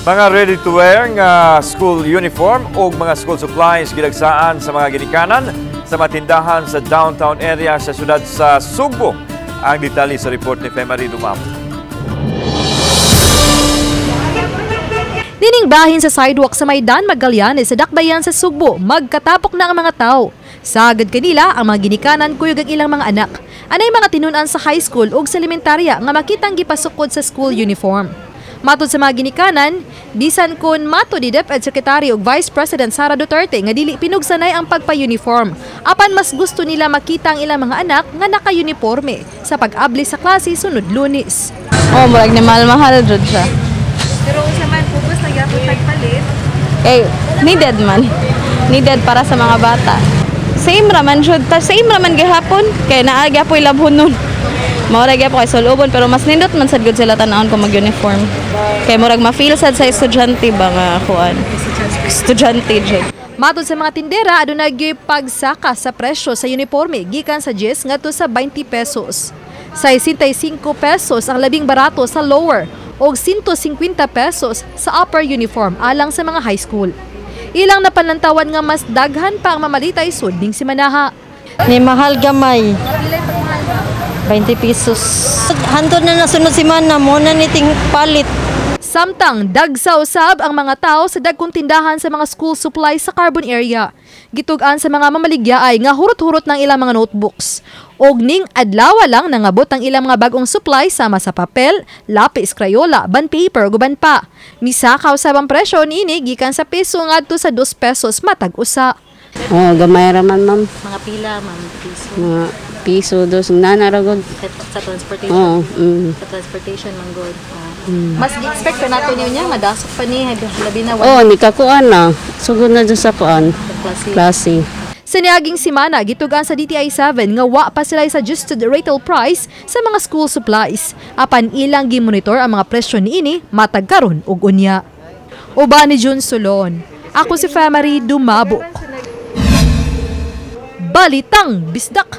Mga ready-to-wear nga school uniform o mga school supplies gilagsaan sa mga ginikanan sa matindahan sa downtown area sa syudad sa Sugbo. Ang detalye sa report ni Femari Dumamo. Niningbahin sa sidewalk sa Maidan, Magallanes sa Dakbayan sa Sugbo, magkatapok na ang mga tao. Sagad kanila ang mga ginikanan kuyog ang ilang mga anak. Anay mga tinunan sa high school ug sa elementarya nga makitang gipasukod sa school uniform. Matod sa mga ginikanan, bisan kun mato ni DepEd Secretary ug Vice President Sara Duterte nga dili pinugsanay ang pagpa-uniform. Apan mas gusto nila makita ang ilang mga anak nga naka-uniforme sa pag-abli sa klase sunod Lunes. Oh, murag ni mahal-mahal jud siya. Pero sa man pugos nagyapon tagpalit. Needed man. Needed para sa mga bata. Same raman jud, same raman gihapon kay naa gyapon labhon nun. Maurag gyapon kay sulubon pero mas nindot man sad gud sila tan-awon kung mag-uniform. Kay murag ma-feel sad sa estudyante ba nga kuan. Estudyante jud. Matod sa mga tindera, adunay gyud pagsaka sa presyo sa uniforme gikan sa 10 ngadto sa 20 pesos. Sa 65 pesos ang labing barato sa lower o 150 pesos sa upper uniform alang sa mga high school. Ilang napanantawan nga mas daghan pa ang mamalitay sudning si Manaha. Ni mahal gamay. 20 pesos. Hantod na nasunod si Mana mo na niting palit. Samtang dagsa-usab ang mga tao sa dagkong tindahan sa mga school supplies sa Carbon area. Gitugan sa mga mamaligya ay nga hurot-hurot ng ilang mga notebooks. Og ning adlaw lang nangabot ang ilang mga bagong supply sama sa papel, lapis, crayola, bond paper, guban pa. Misakaw sa bang presyo niini gikan sa piso ngadto sa 2 pesos matag usa. Oh, gamay ra man ma'am. Mga pila, ma'am, piso. Mga piso dos nanaragod. Sa transportation. Oh, Sa transportation, man good. Mas gi-expect ka nato niyo madasok pa ni labi na Oh, ni kakuan na. Sugod na dyan sa kuan. Klase. Sa niaging simana, gitugan sa DTI 7 nga wa pa sila sa adjusted retail price sa mga school supplies. Apan ilang gimonitor ang mga presyo niini matag karon ug unya. Uban ni Jun Solon. Ako si Femari Dumabo. Balitang Bisdak.